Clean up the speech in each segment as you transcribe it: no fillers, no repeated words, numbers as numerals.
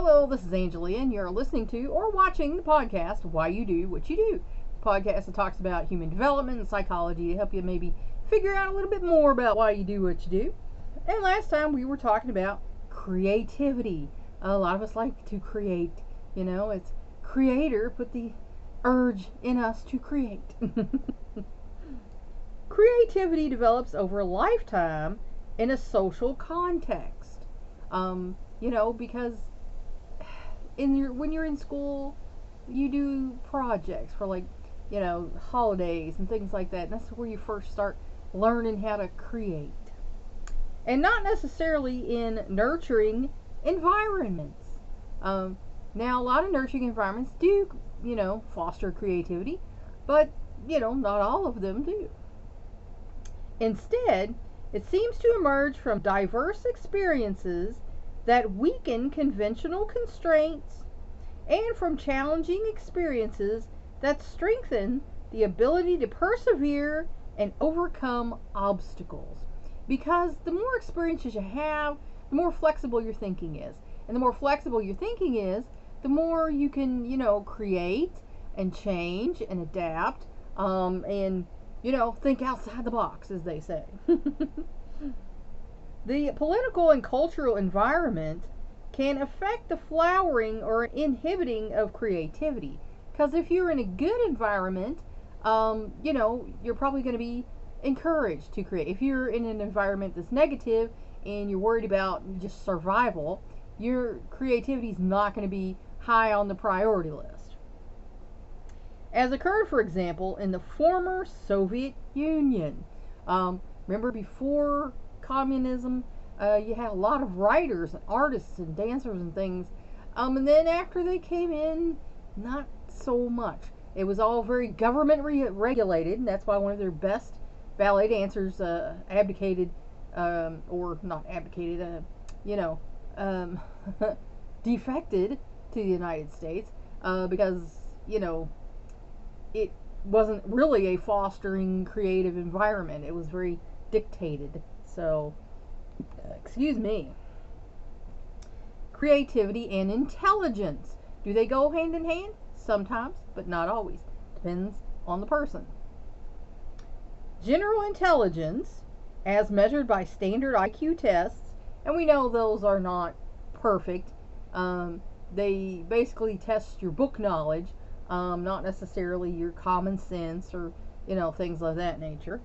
Hello, this is Angelia, and you're listening to or watching the podcast Why You Do What You Do. The podcast that talks about human development and psychology to help you maybe figure out a little bit more about why you do what you do. And last time we were talking about creativity. A lot of us like to create. It's creator, put the urge in us to create. Creativity develops over a lifetime in a social context. Because when you're in school, you do projects for holidays and things like that. And that's where you first start learning how to create. And not necessarily in nurturing environments. Now, a lot of nurturing environments do, foster creativity, but, not all of them do. Instead, it seems to emerge from diverse experiences that weaken conventional constraints and from challenging experiences that strengthen the ability to persevere and overcome obstacles. Because the more experiences you have, the more flexible your thinking is. And the more flexible your thinking is, the more you can, create and change and adapt and think outside the box, as they say. The political and cultural environment can affect the flowering or inhibiting of creativity. Because if you're in a good environment, you're probably going to be encouraged to create. If you're in an environment that's negative and you're worried about just survival, your creativity is not going to be high on the priority list. As occurred, for example, in the former Soviet Union. Remember, before communism, you had a lot of writers and artists and dancers and things. And then after they came in, not so much. It was all very government regulated, and that's why one of their best ballet dancers abdicated, or not abdicated, defected to the United States because, it wasn't really a fostering creative environment. It was very dictated. So, excuse me. Creativity and intelligence. Do they go hand in hand? Sometimes, but not always. Depends on the person. General intelligence, as measured by standard IQ tests, and we know those are not perfect. They basically test your book knowledge, not necessarily your common sense or, things of that nature.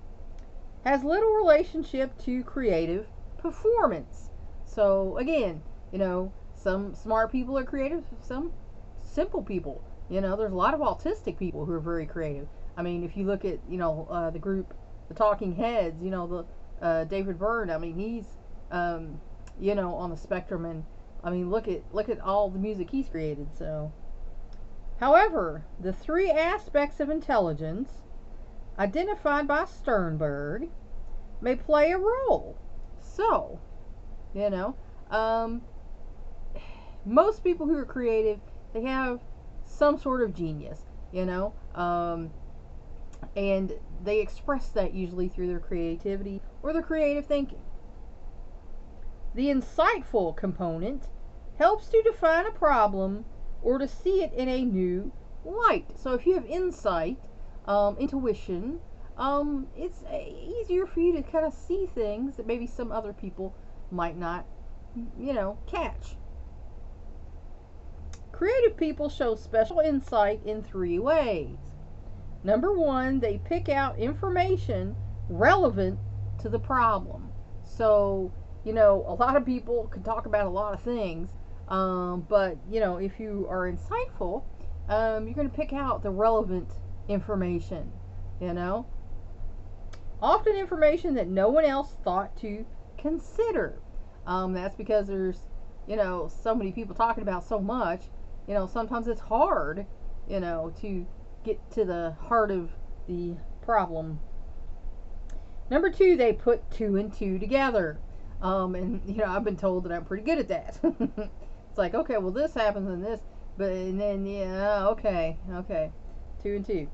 Has little relationship to creative performance. So, again, some smart people are creative, some simple people. There's a lot of autistic people who are very creative. I mean, if you look at, the group, the Talking Heads, the David Byrne, I mean, he's, on the spectrum, and I mean, look at all the music he's created. So, however, the three aspects of intelligence identified by Sternberg may play a role. So, most people who are creative, they have some sort of genius, and they express that usually through their creativity or their creative thinking. The insightful component helps to define a problem or to see it in a new light. So if you have insight, intuition, it's easier for you to kind of see things that maybe some other people might not, catch. Creative people show special insight in three ways. Number one, they pick out information relevant to the problem. So, a lot of people can talk about a lot of things, but, if you are insightful, you're going to pick out the relevant information, Often information that no one else thought to consider. That's because there's, so many people talking about so much, sometimes it's hard, to get to the heart of the problem. Number two, they put two and two together. And I've been told that I'm pretty good at that. It's like, okay, well, this happens and this, and then, okay, 2 and 2.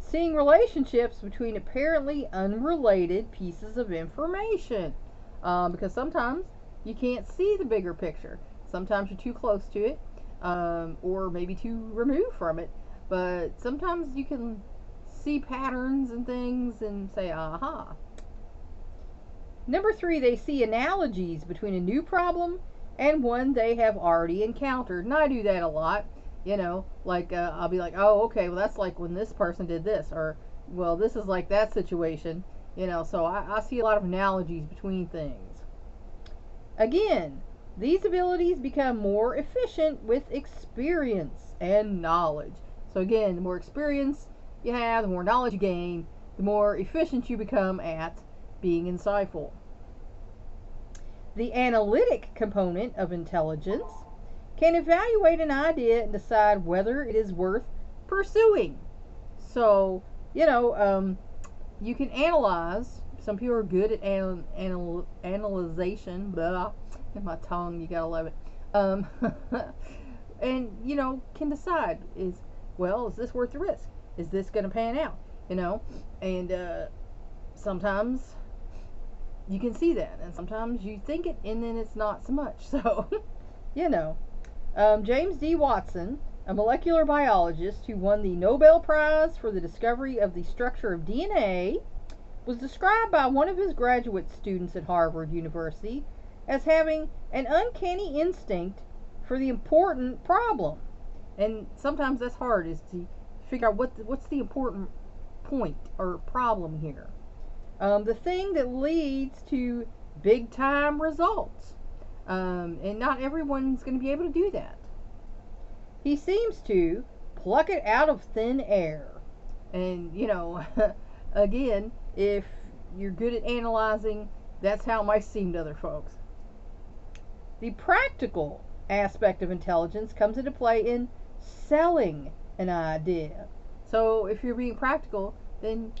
Seeing relationships between apparently unrelated pieces of information. Because sometimes you can't see the bigger picture. Sometimes you're too close to it, or maybe too removed from it. But sometimes you can see patterns and things and say, aha. Number 3, they see analogies between a new problem and one they have already encountered. And I do that a lot. Like I'll be like, oh, okay, well, that's like when this person did this, or, well, this is like that situation. So I see a lot of analogies between things. Again, these abilities become more efficient with experience and knowledge. So again, the more experience you have, the more knowledge you gain, the more efficient you become at being insightful. The analytic component of intelligence can evaluate an idea and decide whether it is worth pursuing. So, you can analyze. Some people are good at analyzation. Blah. In my tongue, you gotta love it. And, can decide, is this worth the risk? Is this going to pan out? And sometimes you can see that, and sometimes you think it, and then it's not so much. So, James D. Watson, a molecular biologist who won the Nobel Prize for the discovery of the structure of DNA, was described by one of his graduate students at Harvard University as having an uncanny instinct for the important problem. And sometimes that's hard, is to figure out what's the important point or problem here. The thing that leads to big time results. And not everyone's going to be able to do that. He seems to pluck it out of thin air. And, again, if you're good at analyzing, that's how it might seem to other folks. The practical aspect of intelligence comes into play in selling an idea. So if you're being practical, then,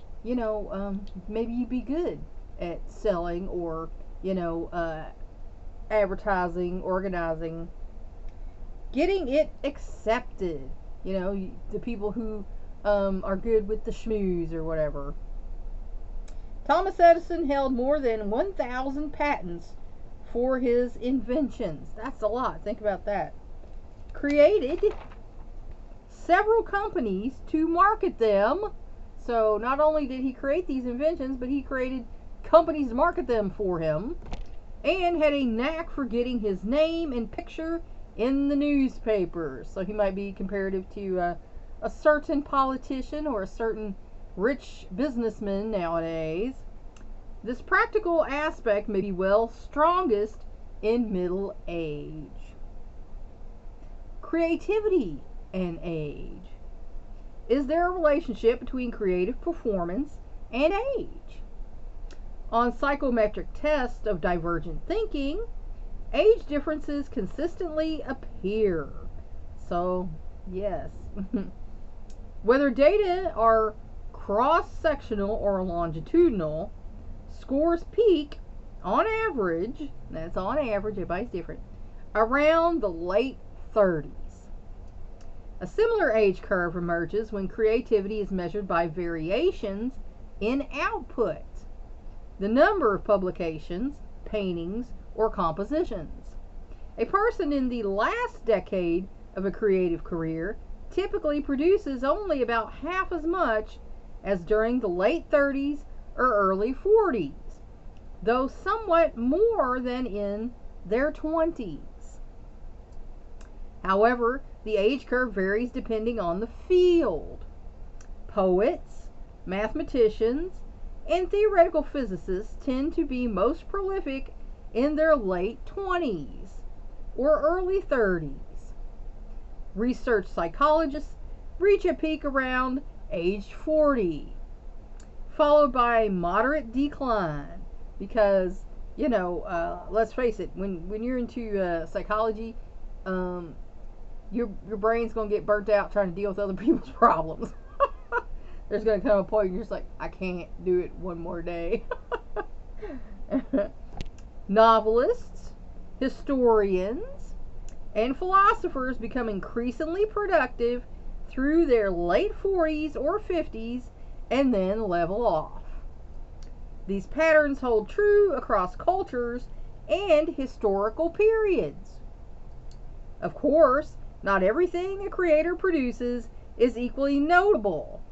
maybe you'd be good at selling or, advertising, organizing, getting it accepted. The people who are good with the schmooze or whatever. Thomas Edison held more than 1,000 patents for his inventions. That's a lot. Think about that. Created several companies to market them. So not only did he create these inventions, but he created companies to market them for him, and had a knack for getting his name and picture in the newspapers. So he might be comparative to a certain politician or a certain rich businessman nowadays. This practical aspect may be strongest in middle age. Creativity and age. Is there a relationship between creative performance and age? On psychometric tests of divergent thinking, age differences consistently appear. So, yes. Whether data are cross-sectional or longitudinal, scores peak on average, that's on average, everybody's different, around the late 30s. A similar age curve emerges when creativity is measured by variations in output, the number of publications, paintings, or compositions. A person in the last decade of a creative career typically produces only about half as much as during the late 30s or early 40s, though somewhat more than in their 20s. However, the age curve varies depending on the field. Poets, mathematicians, and theoretical physicists tend to be most prolific in their late 20s or early 30s. Research psychologists reach a peak around age 40, followed by a moderate decline because, let's face it, when you're into psychology, your brain's going to get burnt out trying to deal with other people's problems. There's going to come a point where you're just like, I can't do it one more day. Novelists, historians, and philosophers become increasingly productive through their late 40s or 50s and then level off. These patterns hold true across cultures and historical periods. Of course, not everything a creator produces is equally notable.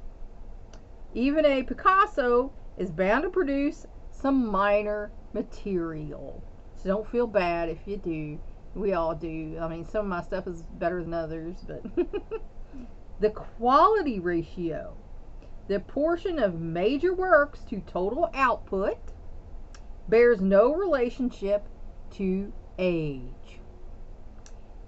Even a Picasso is bound to produce some minor material. So don't feel bad if you do. We all do. I mean, some of my stuff is better than others, but the quality ratio, the portion of major works to total output, bears no relationship to age.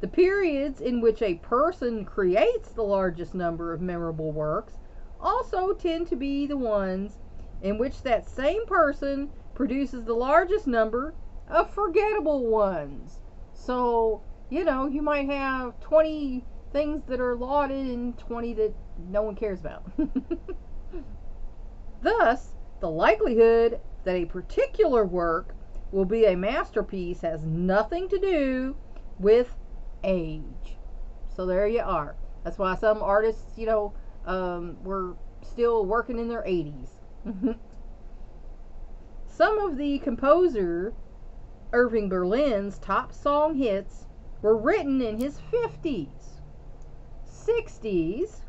The periods in which a person creates the largest number of memorable works also tend to be the ones in which that same person produces the largest number of forgettable ones. So, you might have 20 things that are lauded and 20 that no one cares about. Thus, the likelihood that a particular work will be a masterpiece has nothing to do with age. So there you are. That's why some artists, were still working in their 80s. Some of the composer Irving Berlin's top song hits were written in his 50s, 60s,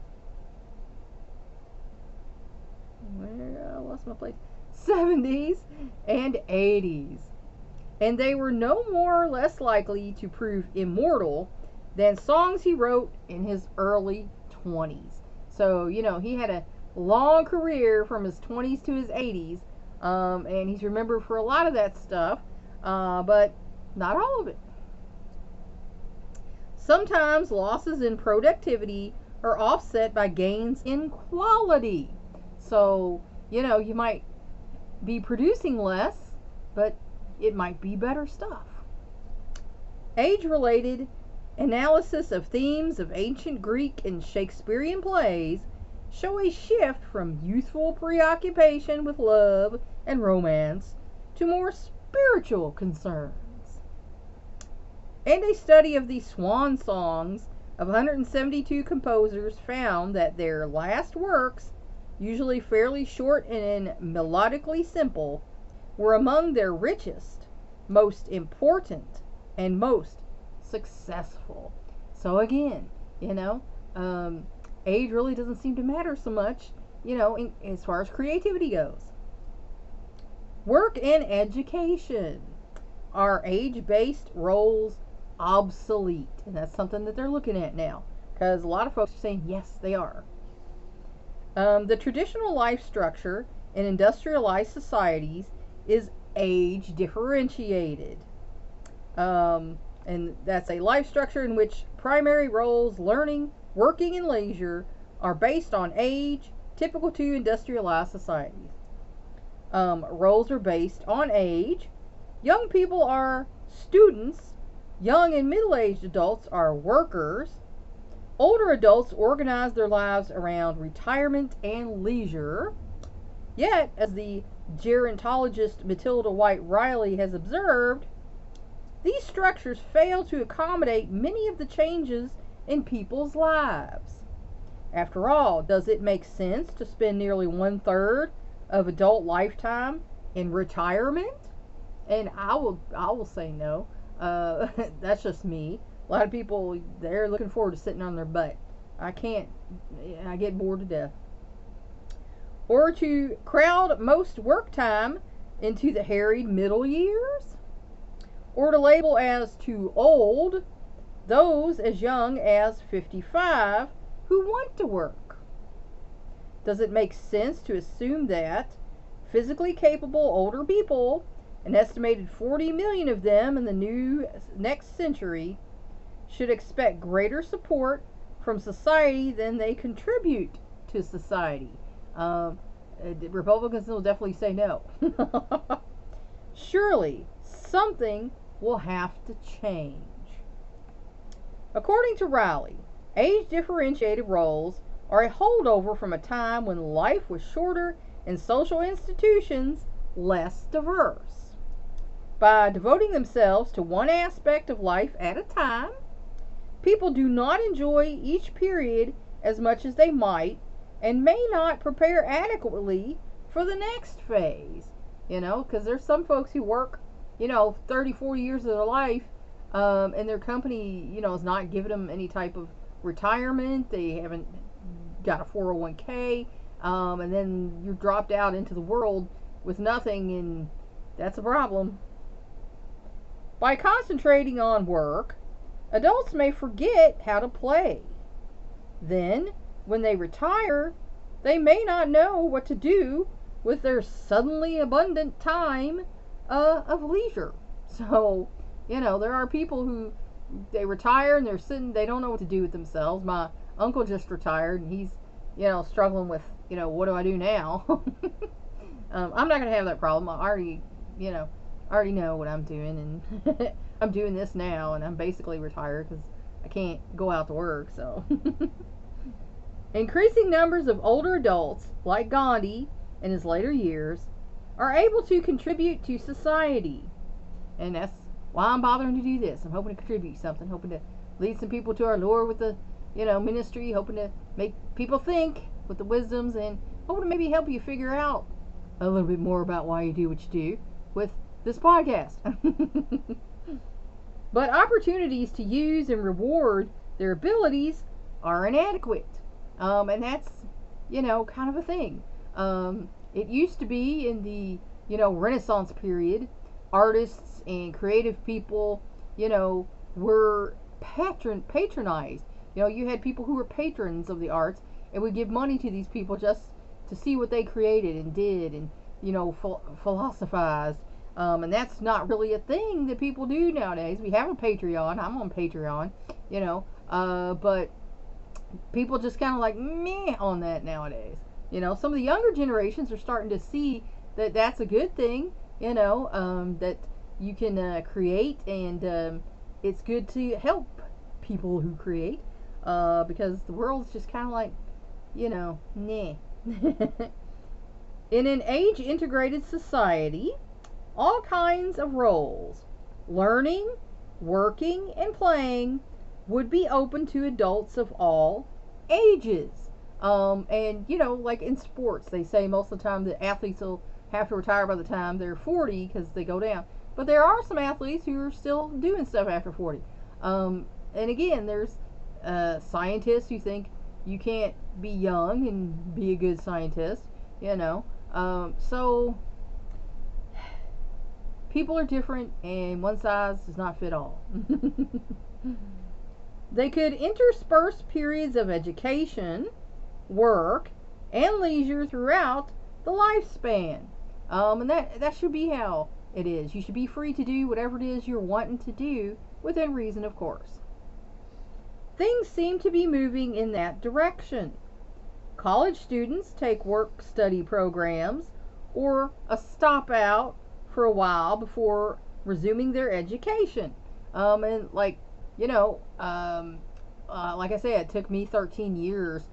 I lost my place, 70s, and 80s. And they were no more or less likely to prove immortal than songs he wrote in his early 20s. So, he had a long career from his 20s to his 80s, and he's remembered for a lot of that stuff, but not all of it. Sometimes losses in productivity are offset by gains in quality. So, you might be producing less, but it might be better stuff. Age-related analysis of themes of ancient Greek and Shakespearean plays show a shift from youthful preoccupation with love and romance to more spiritual concerns. And a study of the swan songs of 172 composers found that their last works, usually fairly short and melodically simple, were among their richest, most important, and most successful. So again, age really doesn't seem to matter so much, as far as creativity goes. Work and education. Are age-based roles obsolete? And that's something that they're looking at now, because a lot of folks are saying yes, they are. The traditional life structure in industrialized societies is age differentiated. And that's a life structure in which primary roles, learning, working, and leisure are based on age, typical to industrialized societies. Roles are based on age. Young people are students. Young and middle-aged adults are workers. Older adults organize their lives around retirement and leisure. Yet, as the gerontologist Matilda White Riley has observed, these structures fail to accommodate many of the changes in people's lives. After all, does it make sense to spend nearly 1/3 of adult lifetime in retirement? And I will say no. That's just me. A lot of people, they're looking forward to sitting on their butt. I can't. I get bored to death. Or to crowd most work time into the harried middle years? Or to label as too old those as young as 55 who want to work? Does it make sense to assume that physically capable older people, an estimated 40 million of them in the next century, should expect greater support from society than they contribute to society? Republicans will definitely say no. Surely something will have to change. According to Riley, age-differentiated roles are a holdover from a time when life was shorter and social institutions less diverse. By devoting themselves to one aspect of life at a time, people do not enjoy each period as much as they might and may not prepare adequately for the next phase. Because there's some folks who work, 30, 40 years of their life and their company, is not giving them any type of retirement. They haven't got a 401k, and then you're dropped out into the world with nothing, and that's a problem. By concentrating on work, adults may forget how to play. Then, when they retire, they may not know what to do with their suddenly abundant time of leisure. So, there are people who they retire and they're sitting, they don't know what to do with themselves. My uncle just retired and he's, struggling with, what do I do now? I'm not going to have that problem. I already know what I'm doing, and I'm doing this now, and I'm basically retired because I can't go out to work. So, increasing numbers of older adults, like Gandhi in his later years, are able to contribute to society, and that's why I'm bothering to do this. I'm hoping to contribute something, hoping to lead some people to our Lord with the, ministry, hoping to make people think with the wisdoms, and hoping to maybe help you figure out a little bit more about why you do what you do with this podcast. But opportunities to use and reward their abilities are inadequate. And that's, kind of a thing. It used to be in the, Renaissance period, artists and creative people, were patronized. You had people who were patrons of the arts and would give money to these people just to see what they created and did, and, philosophized. And that's not really a thing that people do nowadays. We have a Patreon. I'm on Patreon, but people just kind of like meh on that nowadays. Some of the younger generations are starting to see that that's a good thing, that you can create, and it's good to help people who create, because the world's just kind of like, nah. In an age-integrated society, all kinds of roles, learning, working, and playing, would be open to adults of all ages. And, like in sports, they say most of the time that athletes will have to retire by the time they're 40 because they go down. But there are some athletes who are still doing stuff after 40. And again, there's scientists who think you can't be young and be a good scientist, so people are different, and one size does not fit all. They could intersperse periods of education, work, and leisure throughout the lifespan. And that should be how it is. You should be free to do whatever it is you're wanting to do, within reason, of course. Things seem to be moving in that direction. College students take work-study programs or a stop out for a while before resuming their education. And like I said, it took me 13 years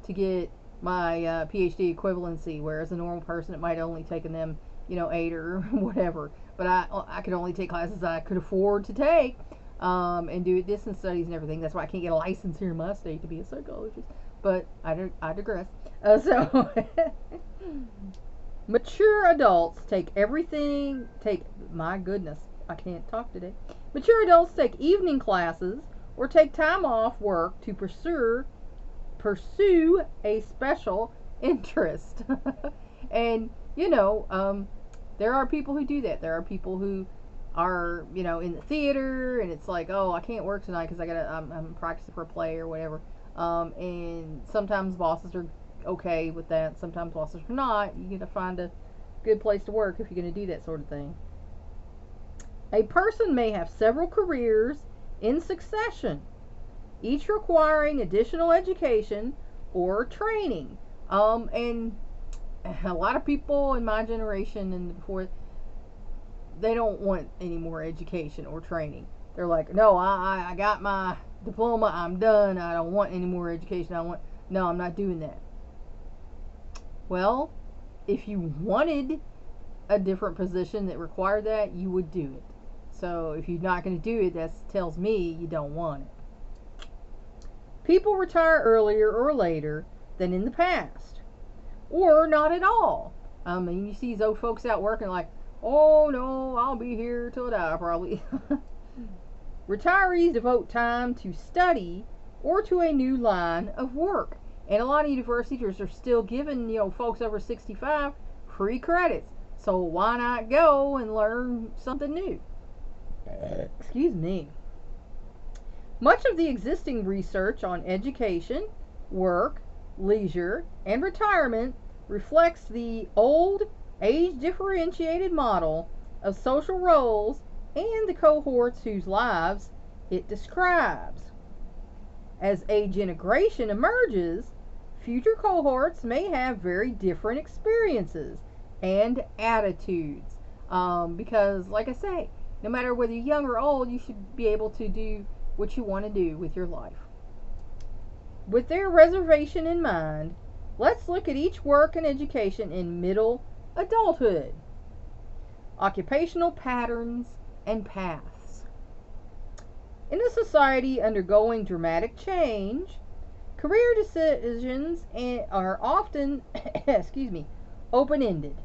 to get my PhD equivalency, whereas a normal person, it might have only taken them, 8 or whatever. But I could only take classes I could afford to take, and do distance studies and everything. That's why I can't get a license here in my state to be a psychologist. But I digress. So, mature adults my goodness, I can't talk today. Mature adults take evening classes or take time off work to pursue a special interest. And, there are people who do that. There are people who are, in the theater, and it's like, oh, I can't work tonight because I'm practicing for a play or whatever. And sometimes bosses are okay with that. Sometimes bosses are not. You got to find a good place to work if you're going to do that sort of thing. A person may have several careers in succession, each requiring additional education or training. And a lot of people in my generation and before, they don't want any more education or training. They're like, no, I got my diploma, I'm done, I don't want any more education, no, I'm not doing that. Well, if you wanted a different position that required that, you would do it. So if you're not going to do it, that tells me you don't want it. People retire earlier or later than in the past, or not at all. I mean, you see these old folks out working like, oh no, I'll be here till I die probably. Retirees devote time to study or to a new line of work. And a lot of universities are still giving, folks over 65 free credits. So why not go and learn something new? Excuse me. Much of the existing research on education, work, leisure, and retirement reflects the old age differentiated model of social roles and the cohorts whose lives it describes. As age integration emerges, future cohorts may have very different experiences and attitudes. Because, like I say, no matter whether you're young or old, you should be able to do what you want to do with your life. With their reservation in mind, let's look at each work and education in middle adulthood. Occupational patterns and paths. In a society undergoing dramatic change, career decisions are often open-ended.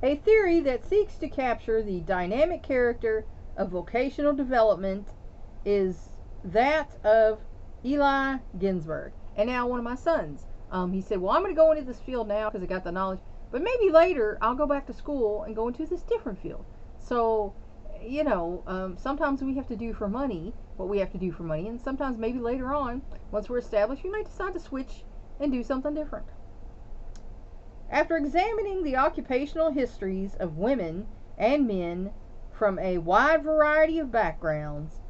A theory that seeks to capture the dynamic character of vocational development is that of Eli Ginsberg. And now one of my sons, he said, well, I'm going to go into this field now because I got the knowledge, but maybe later I'll go back to school and go into this different field. So, sometimes we have to do for money what we have to do for money, and sometimes maybe later on, once we're established, we might decide to switch and do something different. After examining the occupational histories of women and men from a wide variety of backgrounds,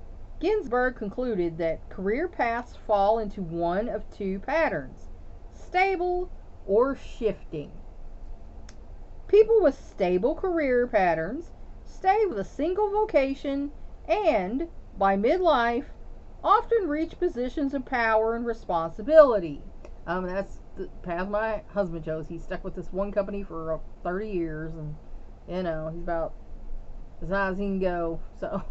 Ginsberg concluded that career paths fall into one of two patterns: stable or shifting. People with stable career patterns stay with a single vocation and, by midlife, often reach positions of power and responsibility. That's the path my husband chose. He stuck with this one company for 30 years, and he's about as high as he can go. So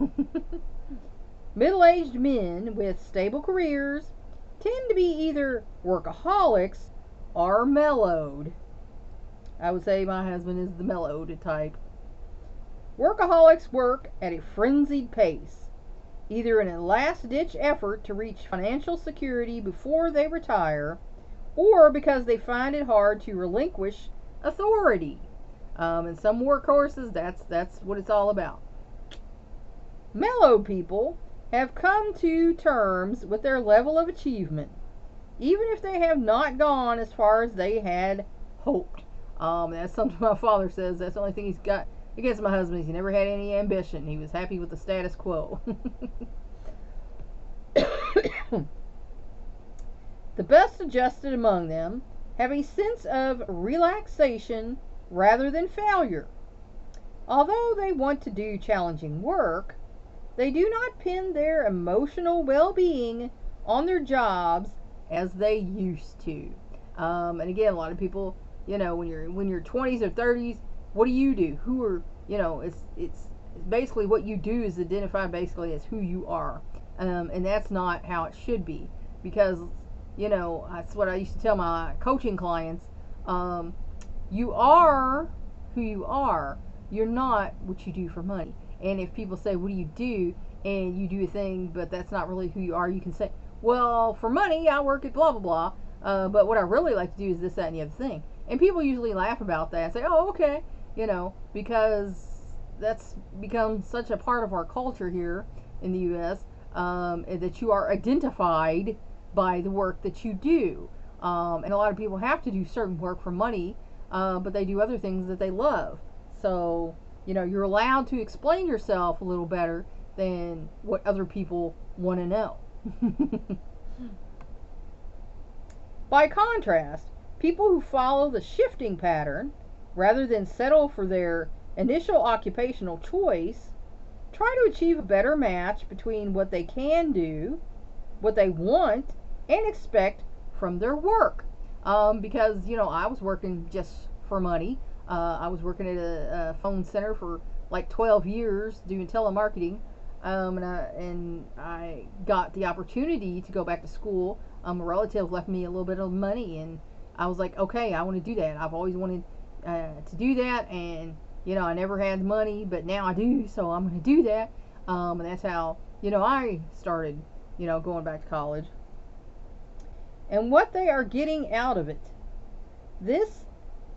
middle-aged men with stable careers tend to be either workaholics or mellowed. I would say my husband is the mellowed type. Workaholics work at a frenzied pace, either in a last-ditch effort to reach financial security before they retire, or because they find it hard to relinquish authority. In some workhorses, that's what it's all about. Mellow people have come to terms with their level of achievement, even if they have not gone as far as they had hoped. That's something my father says. That's the only thing he's got against my husband. He never had any ambition. He was happy with the status quo. The best adjusted among them have a sense of relaxation rather than failure. Although they want to do challenging work, they do not pin their emotional well-being on their jobs as they used to. And again, a lot of people, when you're 20s or 30s, what do? Who are, it's basically what you do is identified basically as who you are. And that's not how it should be, because that's what I used to tell my coaching clients. You are who you are. You're not what you do for money. And if people say, what do you do? And you do a thing, but that's not really who you are, you can say, well, for money, I work at blah, blah, blah. But what I really like to do is this, that, and the other thing. And people usually laugh about that and say, oh, okay. Because that's become such a part of our culture here in the U.S. That you are identified by the work that you do. And a lot of people have to do certain work for money, but they do other things that they love. So, you're allowed to explain yourself a little better than what other people want to know. By contrast, people who follow the shifting pattern, rather than settle for their initial occupational choice, try to achieve a better match between what they can do, what they want, and expect from their work. Because, I was working just for money. I was working at a phone center for like 12 years doing telemarketing. And I got the opportunity to go back to school. A relative left me a little bit of money, and I was like, okay, I want to do that. I've always wanted to do that, and I never had money, but now I do, so I'm going to do that. And that's how I started, going back to college. And what they are getting out of it. This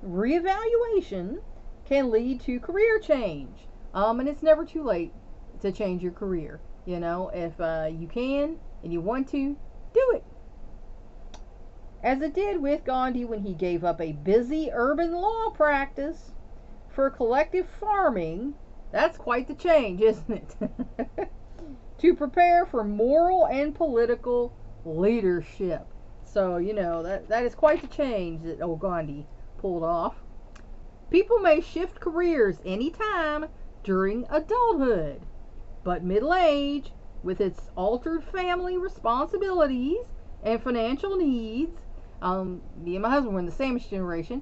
reevaluation can lead to career change. And it's never too late to change your career. If you can and you want to, do it. As it did with Gandhi when he gave up a busy urban law practice for collective farming. That's quite the change, isn't it? To prepare for moral and political leadership. So, that is quite the change that old Gandhi pulled off. People may shift careers anytime during adulthood, but middle age, with its altered family responsibilities and financial needs, me and my husband were in the sandwich generation.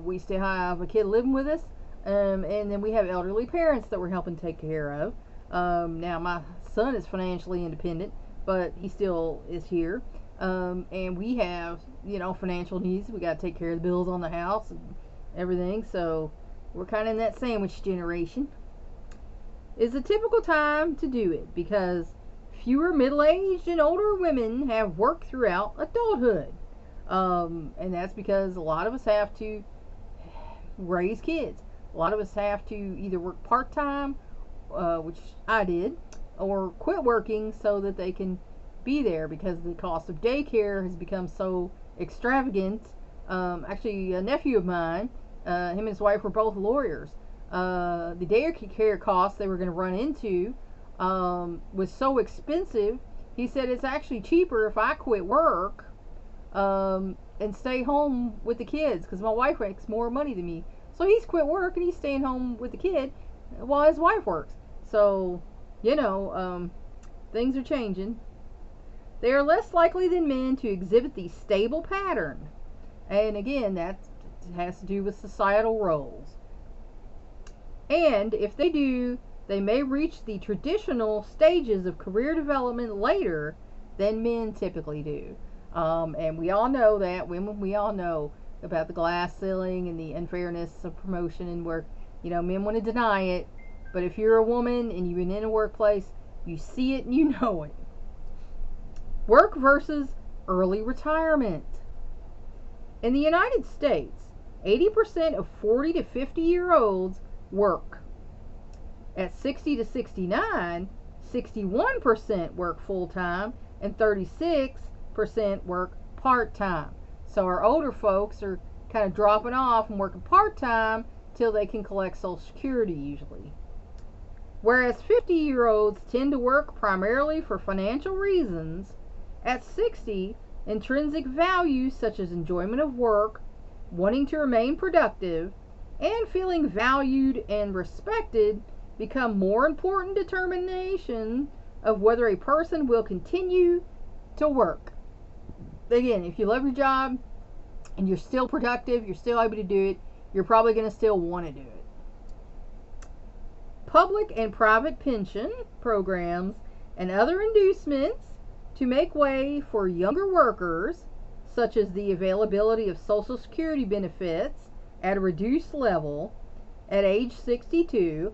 We still have a kid living with us, and then we have elderly parents that we're helping take care of. Now my son is financially independent, but he still is here. And we have, financial needs. We got to take care of the bills on the house and everything. So we're kind of in that sandwich generation. It's a typical time to do it because fewer middle-aged and older women have worked throughout adulthood. And that's because a lot of us have to raise kids. A lot of us have to either work part-time, which I did, or quit working so that they can be there because the cost of daycare has become so extravagant. Actually, a nephew of mine, him and his wife were both lawyers. The daycare costs they were going to run into was so expensive. He said it's actually cheaper if I quit work and stay home with the kids because my wife makes more money than me. So he's quit work and he's staying home with the kid while his wife works. So, things are changing. They are less likely than men to exhibit the stable pattern. And again, that has to do with societal roles. And if they do, they may reach the traditional stages of career development later than men typically do. And we all know that, women, we all know about the glass ceiling and the unfairness of promotion and work. Men want to deny it, but if you're a woman and you've been in a workplace, you see it and you know it. Work versus early retirement. In the United States, 80% of 40 to 50-year-olds work. At 60 to 69, 61% work full-time and 36% work part-time. So our older folks are kind of dropping off and working part-time till they can collect Social Security usually. Whereas 50-year-olds tend to work primarily for financial reasons, at 60, intrinsic values such as enjoyment of work, wanting to remain productive, and feeling valued and respected become more important determination of whether a person will continue to work. Again, if you love your job and you're still productive, you're still able to do it, you're probably going to still want to do it. Public and private pension programs and other inducements to make way for younger workers, such as the availability of Social Security benefits at a reduced level at age 62,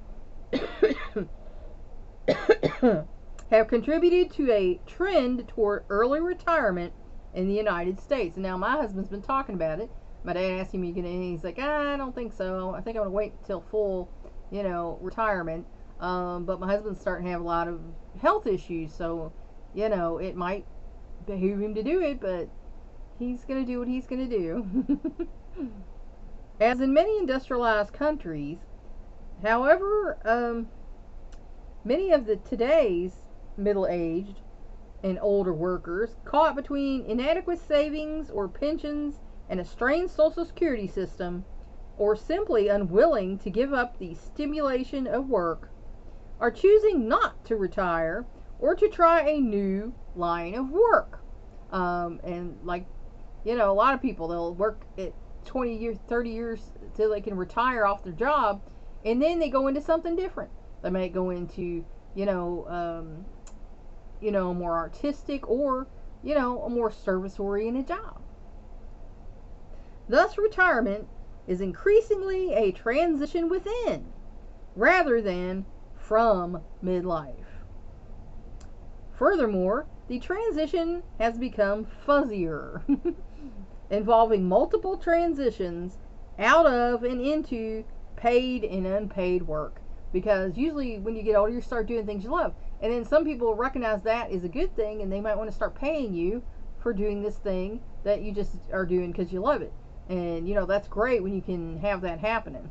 have contributed to a trend toward early retirement in the United States. And now my husband's been talking about it. My dad asked him, and he's like, I don't think so. I think I'm going to wait until full, retirement. But my husband's starting to have a lot of health issues, so it might behoove him to do it, but he's going to do what he's going to do. As in many industrialized countries, however, many of today's middle-aged and older workers caught between inadequate savings or pensions and a strained Social Security system, or simply unwilling to give up the stimulation of work, are choosing not to retire or to try a new line of work. And a lot of people, they'll work at 20 years, 30 years till they can retire off their job, and then they go into something different. They might go into, a more artistic or, a more service-oriented job. Thus, retirement is increasingly a transition within, rather than from midlife. Furthermore, the transition has become fuzzier, involving multiple transitions out of and into paid and unpaid work. Because usually when you get older, you start doing things you love. And then some people recognize that is a good thing, and they might want to start paying you for doing this thing that you just are doing because you love it. And that's great when you can have that happening.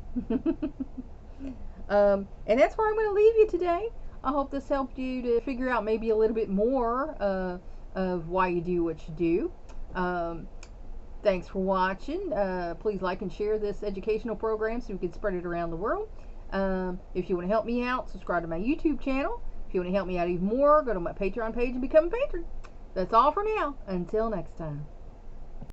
And that's where I'm going to leave you today. I hope this helped you to figure out maybe a little bit more of why you do what you do. Thanks for watching. Please like and share this educational program so we can spread it around the world. If you want to help me out, subscribe to my YouTube channel. If you want to help me out even more, go to my Patreon page and become a patron. That's all for now. Until next time.